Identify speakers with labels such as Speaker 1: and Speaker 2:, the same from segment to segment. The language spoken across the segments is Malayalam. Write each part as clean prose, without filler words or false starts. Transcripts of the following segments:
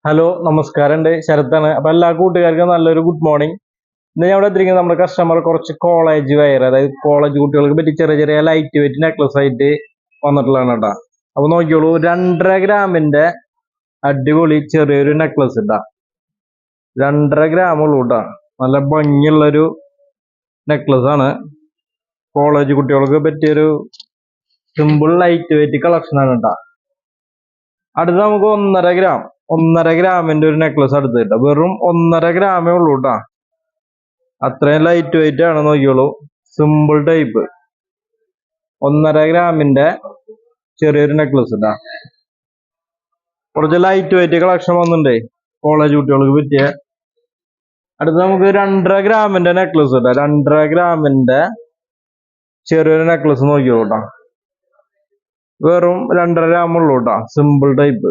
Speaker 1: ഹലോ നമസ്കാരം. എൻ്റെ ശരത്താണ്. അപ്പോൾ എല്ലാ കൂട്ടുകാർക്കും നല്ലൊരു ഗുഡ് മോർണിംഗ്. ഇന്ന് ഞാൻ ഇവിടെ എത്തിയിരിക്കുന്നത് നമ്മുടെ കസ്റ്റമർ കുറച്ച് കോളേജ് വെയർ, അതായത് കോളേജ് കുട്ടികൾക്ക് പറ്റി ചെറിയ ചെറിയ ലൈറ്റ് വെയിറ്റ് നെക്ലസ് ആയിട്ട് വന്നിട്ടുള്ളതാണ് കേട്ടോ. അപ്പോൾ നോക്കിയോളൂ, 2.5 ഗ്രാമിൻ്റെ അടിപൊളി ചെറിയൊരു നെക്ലസ് ഇട്ടാ. 2.5 ഗ്രാമുള്ളൂ കേട്ടോ. നല്ല ഭംഗിയുള്ളൊരു നെക്ലസ് ആണ്. കോളേജ് കുട്ടികൾക്ക് പറ്റിയൊരു സിമ്പിൾ ലൈറ്റ് വെയിറ്റ് കളക്ഷൻ ആണ് കേട്ടോ. അടുത്ത് നമുക്ക് 1.5 ഗ്രാമിന്റെ ഒരു നെക്ലസ് അടുത്ത് കിട്ടാം. വെറും 1.5 ഗ്രാമേ ഉള്ളൂ കേട്ടാ. അത്രയും ലൈറ്റ് വെയിറ്റ് ആണ്. നോക്കിയോളൂ, സിമ്പിൾ ടൈപ്പ് 1.5 ഗ്രാമിന്റെ ചെറിയൊരു നെക്ലസ് ഇട്ടാ. കുറച്ച് ലൈറ്റ് വെയിറ്റ് കളക്ഷൻ വന്നിട്ടുണ്ടേ കോളേജ് കുട്ടികൾക്ക് പറ്റിയ. അടുത്ത് നമുക്ക് 2.5 ഗ്രാമിന്റെ നെക്ലസ് ഇട്ടാ. 2.5 ഗ്രാമിന്റെ ചെറിയൊരു നെക്ലസ് നോക്കിയോളൂ കേട്ടാ. വെറും 2.5 ഗ്രാം ഉള്ളൂ കേട്ടാ. സിമ്പിൾ ടൈപ്പ്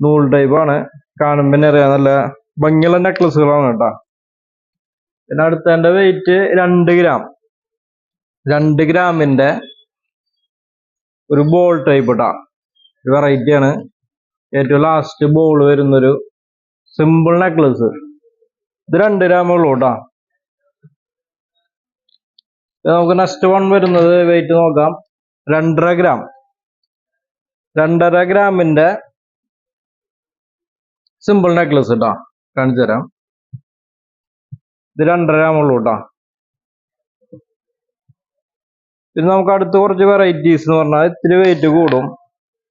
Speaker 1: നൂൽ ടൈപ്പ് ആണ്. കാണുമ്പോൾ അറിയാം, നല്ല ഭംഗിയുള്ള നെക്ലസുകളാണ് കേട്ടാ. പിന്നെ അടുത്തതിന്റെ വെയിറ്റ് 2 ഗ്രാം. 2 ഗ്രാമിന്റെ ഒരു ബോൾ ടൈപ്പ് ഇട്ടാ. വെറൈറ്റി ആണ്. ഏറ്റവും ലാസ്റ്റ് ബോൾ വരുന്നൊരു സിമ്പിൾ നെക്ലസ്. ഇത് 2 ഗ്രാമേ ഉള്ളൂ കേട്ടാ. നമുക്ക് നെക്സ്റ്റ് വൺ വരുന്നത് വെയിറ്റ് നോക്കാം. 2.5 ഗ്രാം. 2.5 ഗ്രാമിന്റെ സിമ്പിൾ നെക്ലസ് ഇട്ടാ. കാണിച്ചു തരാം. ഇത് 2.5 ഗ്രാം ഉള്ളൂ കേട്ടാ. പിന്നെ നമുക്ക് അടുത്ത് കുറച്ച് വെറൈറ്റീസ് എന്ന് പറഞ്ഞാൽ ഇത്തിരി വെയിറ്റ് കൂടും.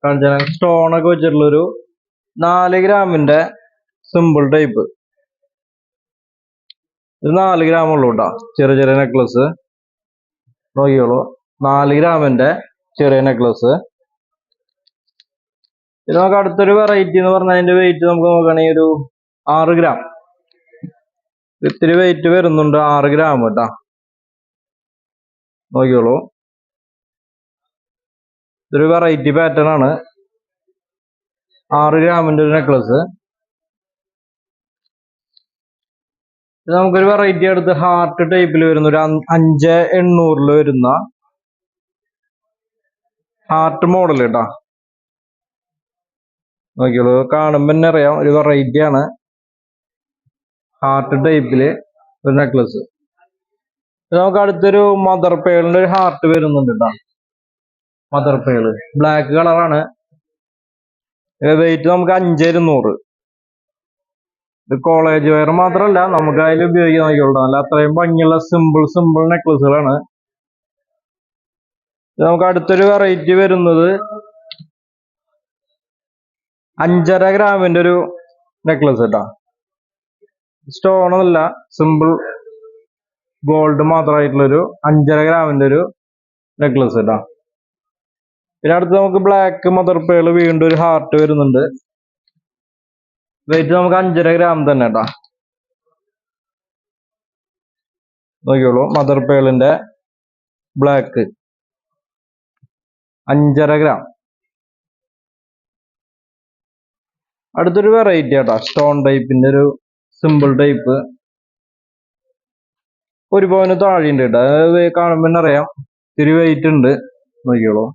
Speaker 1: കാണിച്ചു തരാം. സ്റ്റോണൊക്കെ വെച്ചിട്ടുള്ളൊരു 4 ഗ്രാമിന്റെ സിമ്പിൾ ടൈപ്പ്. ഇത് 4 ഗ്രാം ഉള്ളൂ കേട്ടാ. ചെറിയ ചെറിയ നെക്ലസ് നോക്കിയോളൂ. 4 ഗ്രാമിന്റെ ചെറിയ നെക്ലസ്. ഇത് നമുക്ക് അടുത്തൊരു വെറൈറ്റി എന്ന് പറഞ്ഞാൽ അതിന്റെ വെയിറ്റ് നമുക്ക് നോക്കുകയാണെങ്കിൽ ഒരു 6 ഗ്രാം. ഇത്തിരി വെയിറ്റ് വരുന്നുണ്ട്. 6 ഗ്രാം കേട്ടാ. നോക്കിയോളൂ, ഇതൊരു വെറൈറ്റി പാറ്റേൺ ആണ്. 6 ഗ്രാമിന്റെ ഒരു നെക്ലസ്. ഇത് നമുക്കൊരു വെറൈറ്റി അടുത്ത് ഹാർട്ട് ടൈപ്പിൽ വരുന്ന ഒരു 5800 വരുന്ന ഹാർട്ട് മോഡൽ കേട്ടാ. നോക്കിയോളൂ, കാണുമ്പോൾ തന്നെ അറിയാം, ഒരു വെറൈറ്റി ആണ്. ഹാർട്ട് ടൈപ്പില് ഒരു നെക്ലസ്. നമുക്ക് അടുത്തൊരു മദർ പേളിന്റെ ഒരു ഹാർട്ട് വരുന്നുണ്ട് കേട്ടോ. മദർ പേള് ബ്ലാക്ക് കളറാണ്. വെയിറ്റ് നമുക്ക് 5200. ഇത് കോളേജ് വെയർ മാത്രമല്ല, നമുക്ക് അതിൽ ഉപയോഗിക്കാൻ നോക്കിയോളൂ. അല്ല, അത്രയും ഭംഗിയുള്ള സിമ്പിൾ നെക്ലസുകളാണ്. നമുക്ക് അടുത്തൊരു വെറൈറ്റി വരുന്നത് 5.5 ഗ്രാമിന്റെ ഒരു നെക്ലസ് കേട്ടാ. സ്റ്റോണല്ല, സിമ്പിൾ ഗോൾഡ് മാത്രമായിട്ടുള്ളൊരു 5.5 ഗ്രാമിന്റെ ഒരു നെക്ലസ് കേട്ടാ. പിന്നെ അടുത്ത് നമുക്ക് ബ്ലാക്ക് മദർ പേള് വീണ്ടും ഒരു ഹാർട്ട് വരുന്നുണ്ട്. വെയിറ്റ് നമുക്ക് 5.5 ഗ്രാം തന്നെ കേട്ടാ. നോക്കിയോളൂ, മദർ പേളിന്റെ ബ്ലാക്ക് 5.5 ഗ്രാം. അടുത്തൊരു വെറൈറ്റി കേട്ടാ. സ്റ്റോൺ ടൈപ്പിന്റെ ഒരു സിമ്പിൾ ടൈപ്പ്. 1 പവന് താഴെയുണ്ട് കേട്ടോ. അത് കാണുമ്പോൾ തന്നെ അറിയാം, ഇത്തിരി വെയിറ്റ് ഉണ്ട്. നോക്കിയോളൂ,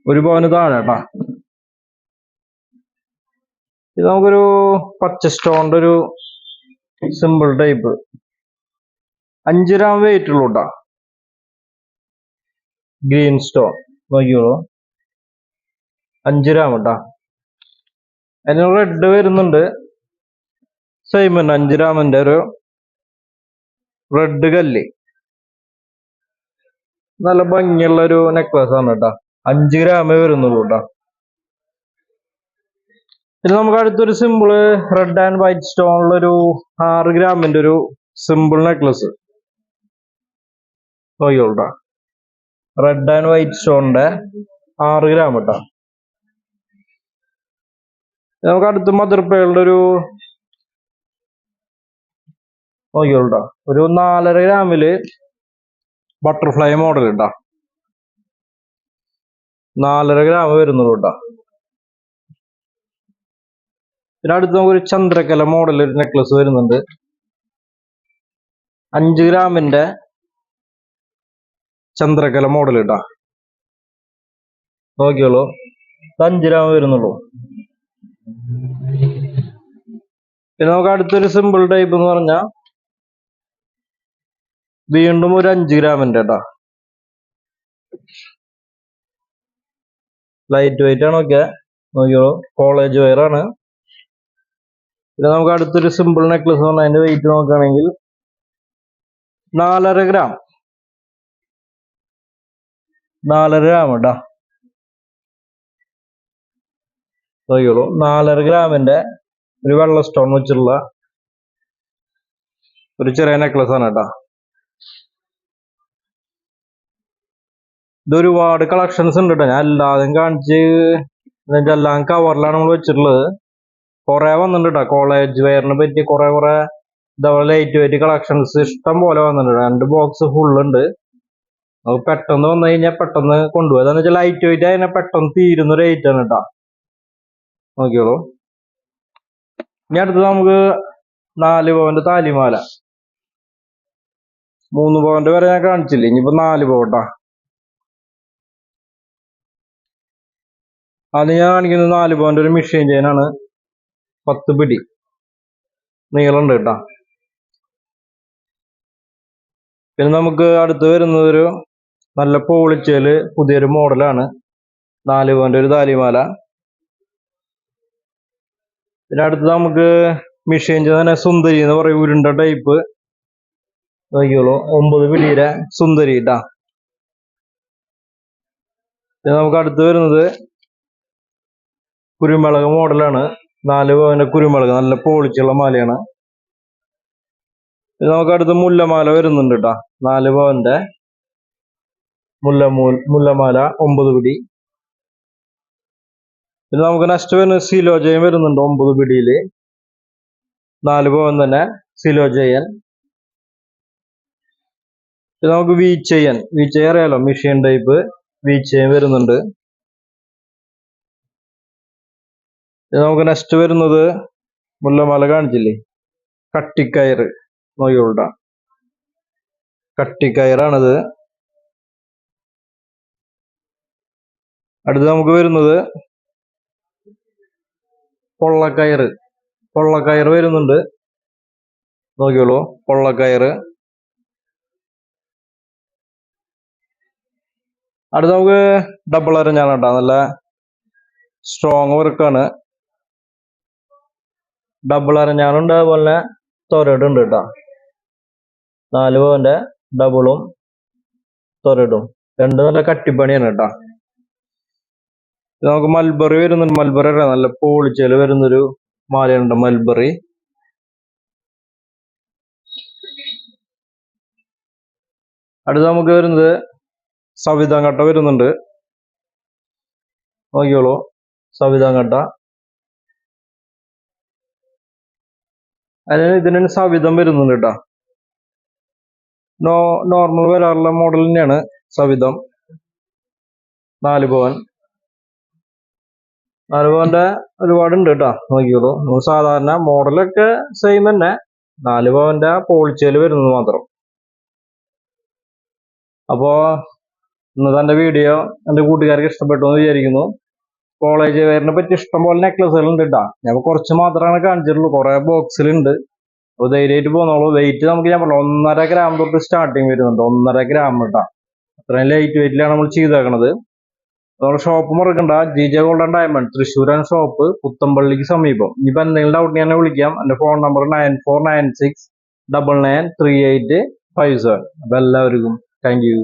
Speaker 1: 1 പവന് താഴെ കേട്ടാ. ഇത് നമുക്കൊരു പച്ച സ്റ്റോണിന്റെ ഒരു സിമ്പിൾ ടൈപ്പ്. 5 ഗ്രാം വെയിറ്റ് ഉള്ളൂ കേട്ടാ. ഗ്രീൻ സ്റ്റോൺ നോക്കിയോളൂ, 5 ഗ്രാം കേട്ടാ. അതിന് റെഡ് വരുന്നുണ്ട്. സെയിം തന്നെ 5 ഗ്രാമിന്റെ ഒരു റെഡ് കല്ല്. നല്ല ഭംഗിയുള്ള ഒരു നെക്ലസ് ആണ് കേട്ടാ. 5 ഗ്രാമേ വരുന്നുള്ളൂ കേട്ടാ. പിന്നെ നമുക്ക് അടുത്തൊരു സിമ്പിള് റെഡ് ആൻഡ് വൈറ്റ് സ്റ്റോണിലൊരു 6 ഗ്രാമിന്റെ ഒരു സിമ്പിൾ നെക്ലസ് നോക്കിയോട്ടാ. റെഡ് ആൻഡ് വൈറ്റ് സ്റ്റോണിന്റെ 6 ഗ്രാം കേട്ടാ. നമുക്ക് അടുത്ത് മദർ പേളുടെ ഒരു നോക്കിയോട്ടാ, ഒരു 4.5 ഗ്രാമില് ബട്ടർഫ്ലൈ മോഡൽ കേട്ടാ. 4.5 ഗ്രാം വരുന്നുള്ളൂ കേട്ടാ. പിന്നെ അടുത്ത് നമുക്കൊരു ചന്ദ്രക്കല മോഡൽ ഒരു നെക്ലസ് വരുന്നുണ്ട്. 5 ഗ്രാമിന്റെ ചന്ദ്രക്കല മോഡൽ കേട്ടാ. നോക്കിയോളൂ, 5 ഗ്രാം വരുന്നുള്ളൂ. പിന്നെ നമുക്ക് അടുത്തൊരു സിമ്പിൾ ടൈപ്പ് എന്ന് പറഞ്ഞാൽ വീണ്ടും ഒരു 5 ഗ്രാമിന്റെ കേട്ടോ, ലൈറ്റ് വെയിറ്റ് ആണ്. ഒക്കെ നോക്കിയോളൂ, കോളേജ് വയർ ആണ്. പിന്നെ നമുക്ക് അടുത്തൊരു സിമ്പിൾ നെക്ലസ് പറഞ്ഞാൽ അതിന്റെ വെയിറ്റ് നോക്കുകയാണെങ്കിൽ 4.5 ഗ്രാം, 4.5 ഗ്രാം കേട്ടോ. നോക്കിയോളൂ, 4.5 ഗ്രാമിന്റെ ഒരു വെള്ള സ്റ്റോൺ വെച്ചിട്ടുള്ള ഒരു ചെറിയ നെക്ലസ് ആണ് കേട്ടോ. ഇതൊരുപാട് കളക്ഷൻസ് ഉണ്ട് കേട്ടോ. ഞാൻ എല്ലാതും കാണിച്ച് എല്ലാം കവറിലാണ് നമ്മൾ വെച്ചിട്ടുള്ളത്. കുറെ വന്നിട്ടുണ്ട് കേട്ടോ, കോളേജ് വെയറിനെ പറ്റി കുറെ ഇതേപോലെ ലൈറ്റ് വെയിറ്റ് കളക്ഷൻസ് ഇഷ്ടം പോലെ വന്നിട്ടുണ്ട്. 2 ബോക്സ് ഫുൾ ഉണ്ട്. നമുക്ക് പെട്ടെന്ന് വന്നു കഴിഞ്ഞാൽ പെട്ടെന്ന് കൊണ്ടുപോകും. എന്താന്ന് വെച്ചാൽ ലൈറ്റ് വെയിറ്റ് അതിനെ പെട്ടെന്ന് തീരുന്ന ഒരു ഐറ്റം ആണ് കേട്ടോ. നോക്കിയോളൂ. ഇനി അടുത്തത് നമുക്ക് 4 പവന്റെ താലിമാല. 3 പവന്റെ വരെ ഞാൻ കാണിച്ചില്ലേ, ഇനിയിപ്പോ 4 പവട്ടാ. അത് ഞാൻ കാണിക്കുന്നത് 4 പവന്റെ ഒരു മെഷീൻ ചെയിനാണ്. 10 പിടി നീളമുണ്ട് കേട്ടോ. പിന്നെ നമുക്ക് അടുത്ത് വരുന്നത് ഒരു നല്ല പോളിച്ചേല് പുതിയൊരു മോഡലാണ്, 4 പവന്റെ ഒരു താലിമാല. പിന്നെ അടുത്ത് നമുക്ക് മെഷീൻ തന്നെ സുന്ദരി എന്ന് പറയും, ഉരുണ്ട ടൈപ്പ്. നോക്കിയോളൂ, 9 പിടിയുടെ സുന്ദരി കേട്ടാ. പിന്നെ നമുക്ക് അടുത്ത് വരുന്നത് കുരുമുളക് മോഡലാണ്, 4 പവന്റെ കുരുമുളക്, നല്ല പോളിച്ചുള്ള മാലയാണ്. പിന്നെ നമുക്ക് അടുത്ത് മുല്ലമാല വരുന്നുണ്ട് കേട്ടാ, 4 പവന്റെ മുല്ലമാല 9 പിടി. പിന്നെ നമുക്ക് നെക്സ്റ്റ് വരുന്നത് സിലോജയൻ വരുന്നുണ്ട് 9 പിടിയില്, 4 പവൻ തന്നെ സിലോജയൻ. പിന്നെ നമുക്ക് വീച്ചയൻ അറിയാലോ, മെഷീൻ ടൈപ്പ് വീച്ചയൻ വരുന്നുണ്ട്. നമുക്ക് നെക്സ്റ്റ് വരുന്നത് മുല്ലമാല കാണിച്ചില്ലേ, കട്ടിക്കയറ്. നോക്കിയോളൂട്ടാ, കട്ടിക്കയറാണിത്. അടുത്ത് നമുക്ക് വരുന്നത് പൊള്ളക്കയറ് വരുന്നുണ്ട്. നോക്കിയോളൂ, പൊള്ളക്കയറ്. അടുത്ത് നമുക്ക് ഡബിൾ അരഞ്ഞാണ് കേട്ടോ, നല്ല സ്ട്രോങ് വർക്കാണ്. ഡബിൾ അരഞ്ഞാണുണ്ട്, അതുപോലെ തൊരടുണ്ട് കേട്ടോ. 4 പവന്റെ ഡബിളും തൊരടും, 2 നല്ല കട്ടിപ്പണിയാണ് കേട്ടോ. നമുക്ക് മൽബറി വരുന്നുണ്ട്. മൽബറി നല്ല പോളിച്ചേല് വരുന്നൊരു മാലയുണ്ട്, മൽബറി. അടുത്ത് നമുക്ക് വരുന്നത് സവിതാങ്കട്ട വരുന്നുണ്ട്. നോക്കിയോളൂ, സവിതാങ്കട്ട. ഇതിന് സവിധം വരുന്നുണ്ട് കേട്ടോ. നോർമൽ വരാറുള്ള മോഡൽ തന്നെയാണ് സവിധം. 4 പവൻ, 4 പവന്റെ ഒരുപാടുണ്ട് കേട്ടോ. നോക്കിയോളൂ, സാധാരണ മോഡലൊക്കെ സെയിം തന്നെ, 4 പവന്റെ പോളിച്ചേല് വരുന്നത് മാത്രം. അപ്പോ ഇന്നത്തെ എന്റെ വീഡിയോ എന്റെ കൂട്ടുകാർക്ക് ഇഷ്ടപ്പെട്ടു എന്ന് വിചാരിക്കുന്നു. കോളേജ് വെയറിനെ പറ്റി ഇഷ്ടംപോലെ നെക്ലസുകൾ ഉണ്ട് കേട്ടോ. ഞാൻ കുറച്ച് മാത്രമാണ് കാണിച്ചിട്ടുള്ളൂ, കുറെ ബോക്സിലുണ്ട്. അപ്പൊ ധൈര്യമായിട്ട് പോന്നോളൂ. വെയിറ്റ് നമുക്ക് ഞാൻ പറഞ്ഞു 1.5 ഗ്രാം തൊട്ട് സ്റ്റാർട്ടിങ് വരുന്നുണ്ട്, 1.5 ഗ്രാം കേട്ടോ. അത്രയും ലൈറ്റ് വെയിറ്റിലാണ് നമ്മൾ ചെയ്തേക്കണത്. നമ്മുടെ ഷോപ്പ് മറക്കണ്ട, GJ ഗോൾഡൻ ഡയമണ്ട്, തൃശ്ശൂരാണ് ഷോപ്പ്, പുത്തമ്പള്ളിക്ക് സമീപം. ഇനിയിപ്പോ എന്തെങ്കിലും ഡൗട്ട് ഞാൻ വിളിക്കാം. എന്റെ ഫോൺ നമ്പർ 9496993857. അപ്പൊ എല്ലാവർക്കും താങ്ക് യു.